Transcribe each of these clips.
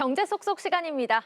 경제 속속 시간입니다.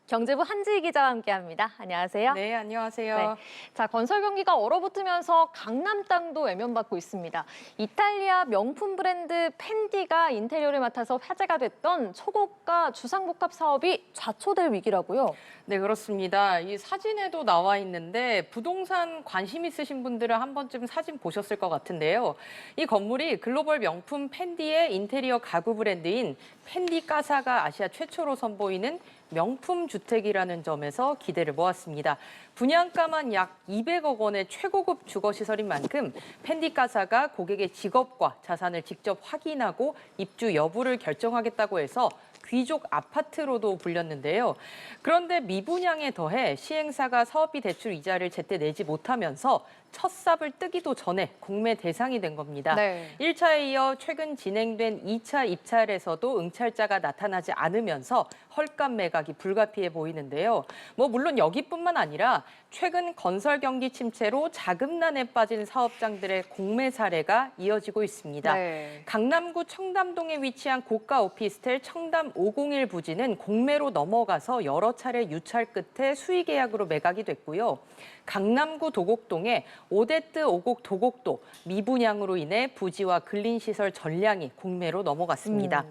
경제부 한지희 기자와 함께합니다. 안녕하세요. 네, 안녕하세요. 네. 자, 건설 경기가 얼어붙으면서 강남 땅도 외면받고 있습니다. 이탈리아 명품 브랜드 펜디가 인테리어를 맡아서 화제가 됐던 초고가 주상복합 사업이 좌초될 위기라고요. 네, 그렇습니다. 이 사진에도 나와 있는데 부동산 관심 있으신 분들은 한 번쯤 사진 보셨을 것 같은데요. 이 건물이 글로벌 명품 펜디의 인테리어 가구 브랜드인 펜디 까사가 아시아 최초로 선보이는 명품 주택이라는 점에서 기대를 모았습니다. 분양가만 약 200억 원의 최고급 주거시설인 만큼 펜디 까사가 고객의 직업과 자산을 직접 확인하고 입주 여부를 결정하겠다고 해서 귀족 아파트로도 불렸는데요. 그런데 미분양에 더해 시행사가 사업비 대출 이자를 제때 내지 못하면서 첫 삽을 뜨기도 전에 공매 대상이 된 겁니다. 네. 1차에 이어 최근 진행된 2차 입찰에서도 응찰자가 나타나지 않으면서 헐값 매각이 불가피해 보이는데요. 물론 여기뿐만 아니라 최근 건설 경기 침체로 자금난에 빠진 사업장들의 공매 사례가 이어지고 있습니다. 네. 강남구 청담동에 위치한 고가 오피스텔 청담 501 부지는 공매로 넘어가서 여러 차례 유찰 끝에 수의 계약으로 매각이 됐고요. 강남구 도곡동의 오데트 오곡 도곡도 미분양으로 인해 부지와 근린시설 전량이 공매로 넘어갔습니다.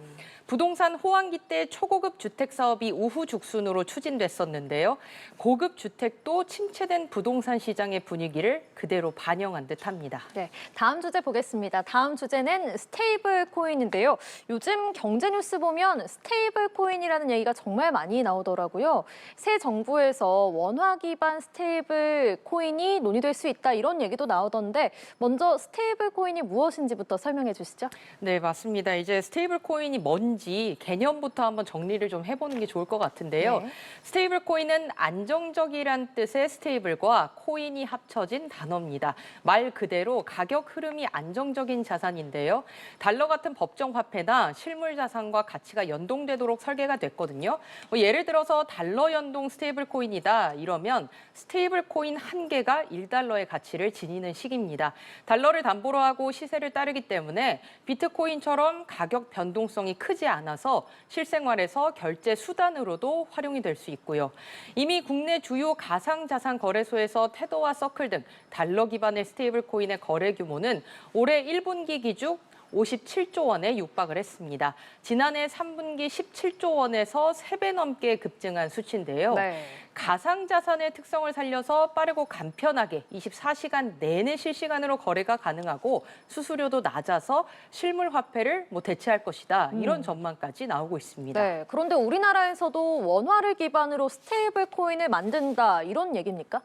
부동산 호황기 때 초고급 주택 사업이 우후죽순으로 추진됐었는데요. 고급 주택도 침체된 부동산 시장의 분위기를 그대로 반영한 듯합니다. 네, 다음 주제 보겠습니다. 다음 주제는 스테이블 코인인데요. 요즘 경제 뉴스 보면 스테이블 코인이라는 얘기가 정말 많이 나오더라고요. 새 정부에서 원화 기반 스테이블 코인이 논의될 수 있다 이런 얘기도 나오던데 먼저 스테이블 코인이 무엇인지부터 설명해 주시죠. 네, 맞습니다. 이제 스테이블 코인이 뭔지 개념부터 한번 정리를 좀 해보는 게 좋을 것 같은데요. 네. 스테이블 코인은 안정적이란 뜻의 스테이블과 코인이 합쳐진 단어입니다. 말 그대로 가격 흐름이 안정적인 자산인데요. 달러 같은 법정 화폐나 실물 자산과 가치가 연동되도록 설계가 됐거든요. 예를 들어서 달러 연동 스테이블 코인이다 이러면 스테이블 코인 한 개가 1달러의 가치를 지니는 식입니다. 달러를 담보로 하고 시세를 따르기 때문에 비트코인처럼 가격 변동성이 크지 않아서 실생활에서 결제 수단으로도 활용이 될 수 있고요. 이미 국내 주요 가상자산 거래소에서 테더와 서클 등 달러 기반의 스테이블 코인의 거래 규모는 올해 1분기 기준 57조 원에 육박을 했습니다. 지난해 3분기 17조 원에서 3배 넘게 급증한 수치인데요. 네. 가상자산의 특성을 살려서 빠르고 간편하게 24시간 내내 실시간으로 거래가 가능하고 수수료도 낮아서 실물 화폐를 대체할 것이다. 이런 전망까지 나오고 있습니다. 네, 그런데 우리나라에서도 원화를 기반으로 스테이블 코인을 만든다 이런 얘기입니까?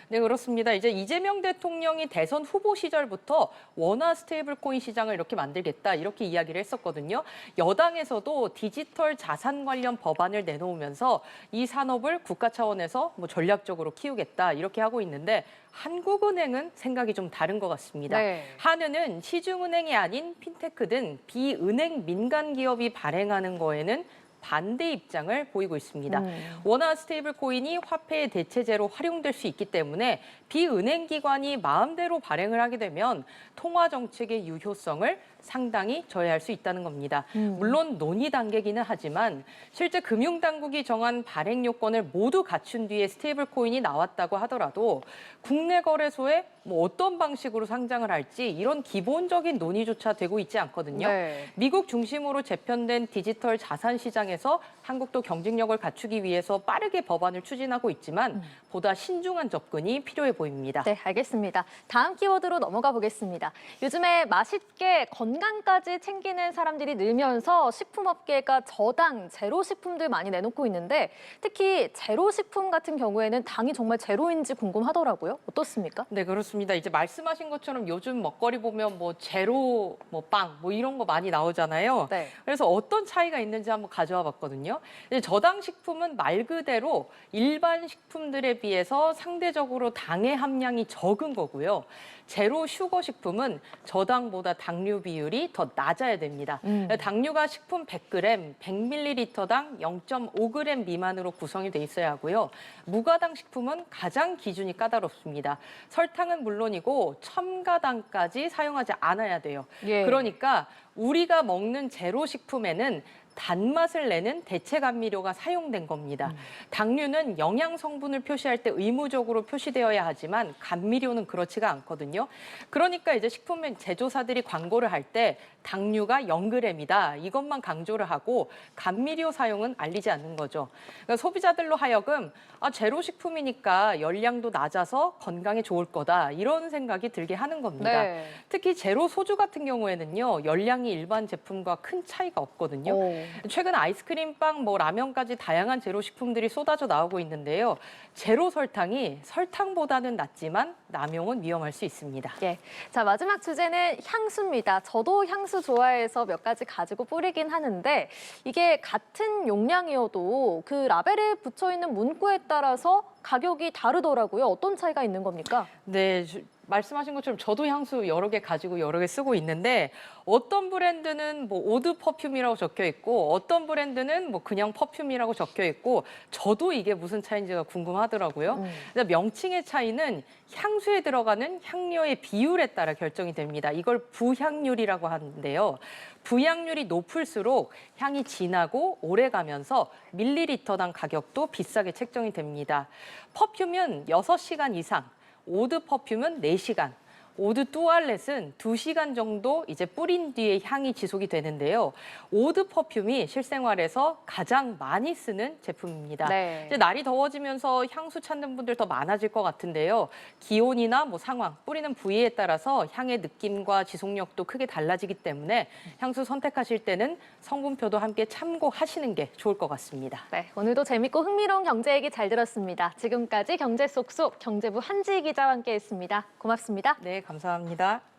네, 그렇습니다. 이제 이재명 대통령이 대선 후보 시절부터 원화 스테이블 코인 시장을 이렇게 만들겠다 이렇게 이야기를 했었거든요. 여당에서도 디지털 자산 관련 법안을 내놓으면서 이 산업을 국가 차원에서 전략적으로 키우겠다 이렇게 하고 있는데 한국은행은 생각이 좀 다른 것 같습니다. 네. 한은은 시중은행이 아닌 핀테크 등 비은행 민간 기업이 발행하는 거에는 반대 입장을 보이고 있습니다. 원화 스테이블 코인이 화폐의 대체제로 활용될 수 있기 때문에 비은행 기관이 마음대로 발행을 하게 되면 통화 정책의 유효성을 상당히 저해할 수 있다는 겁니다. 물론 논의 단계기는 하지만 실제 금융당국이 정한 발행 요건을 모두 갖춘 뒤에 스테이블 코인이 나왔다고 하더라도 국내 거래소에 어떤 방식으로 상장을 할지 이런 기본적인 논의조차 되고 있지 않거든요. 네. 미국 중심으로 재편된 디지털 자산 시장에서 한국도 경쟁력을 갖추기 위해서 빠르게 법안을 추진하고 있지만 보다 신중한 접근이 필요해 보입니다. 네, 알겠습니다. 다음 키워드로 넘어가 보겠습니다. 요즘에 맛있게 건강까지 챙기는 사람들이 늘면서 식품업계가 저당, 제로 식품들 많이 내놓고 있는데 특히 제로 식품 같은 경우에는 당이 정말 제로인지 궁금하더라고요. 어떻습니까? 네, 그렇습니다. 이제 말씀하신 것처럼 요즘 먹거리 보면 제로, 빵, 이런 거 많이 나오잖아요. 네. 그래서 어떤 차이가 있는지 한번 가져와 봤거든요. 이제 저당 식품은 말 그대로 일반 식품들에 비해서 상대적으로 당의 함량이 적은 거고요. 제로 슈거 식품은 저당보다 당류 비율이 더 낮아야 됩니다. 당류가 식품 100g, 100ml당 0.5g 미만으로 구성이 돼 있어야 하고요. 무가당 식품은 가장 기준이 까다롭습니다. 설탕은 물론이고 첨가당까지 사용하지 않아야 돼요. 예. 그러니까 우리가 먹는 제로 식품에는 단맛을 내는 대체 감미료가 사용된 겁니다. 당류는 영양 성분을 표시할 때 의무적으로 표시되어야 하지만 감미료는 그렇지가 않거든요. 그러니까 이제 식품 제조사들이 광고를 할 때 당류가 0g이다 이것만 강조를 하고 감미료 사용은 알리지 않는 거죠. 그러니까 소비자들로 하여금 제로 식품이니까 열량도 낮아서 건강에 좋을 거다 이런 생각이 들게 하는 겁니다. 네. 특히 제로 소주 같은 경우에는요 열량이 일반 제품과 큰 차이가 없거든요. 오. 최근 아이스크림빵, 라면까지 다양한 제로 식품들이 쏟아져 나오고 있는데요. 제로 설탕이 설탕보다는 낫지만 남용은 위험할 수 있습니다. 예. 자, 마지막 주제는 향수입니다. 저도 향수 좋아해서 몇 가지 가지고 뿌리긴 하는데 이게 같은 용량이어도 그 라벨에 붙여 있는 문구에 따라서 가격이 다르더라고요. 어떤 차이가 있는 겁니까? 네, 말씀하신 것처럼 저도 향수 여러 개 가지고 여러 개 쓰고 있는데 어떤 브랜드는 오드 퍼퓸이라고 적혀 있고 어떤 브랜드는 그냥 퍼퓸이라고 적혀 있고 저도 이게 무슨 차이인지가 궁금하더라고요. 근데 명칭의 차이는 향수에 들어가는 향료의 비율에 따라 결정이 됩니다. 이걸 부향률이라고 하는데요. 부향률이 높을수록 향이 진하고 오래 가면서 밀리리터당 가격도 비싸게 책정이 됩니다. 퍼퓸은 6시간 이상, 오드 퍼퓸은 4시간, 오드 뚜알렛은 2시간 정도 이제 뿌린 뒤에 향이 지속이 되는데요. 오드 퍼퓸이 실생활에서 가장 많이 쓰는 제품입니다. 네. 이제 날이 더워지면서 향수 찾는 분들 더 많아질 것 같은데요. 기온이나 상황, 뿌리는 부위에 따라서 향의 느낌과 지속력도 크게 달라지기 때문에 향수 선택하실 때는 성분표도 함께 참고하시는 게 좋을 것 같습니다. 네, 오늘도 재밌고 흥미로운 경제 얘기 잘 들었습니다. 지금까지 경제 쏙쏙 경제부 한지희 기자와 함께했습니다. 고맙습니다. 네, 감사합니다.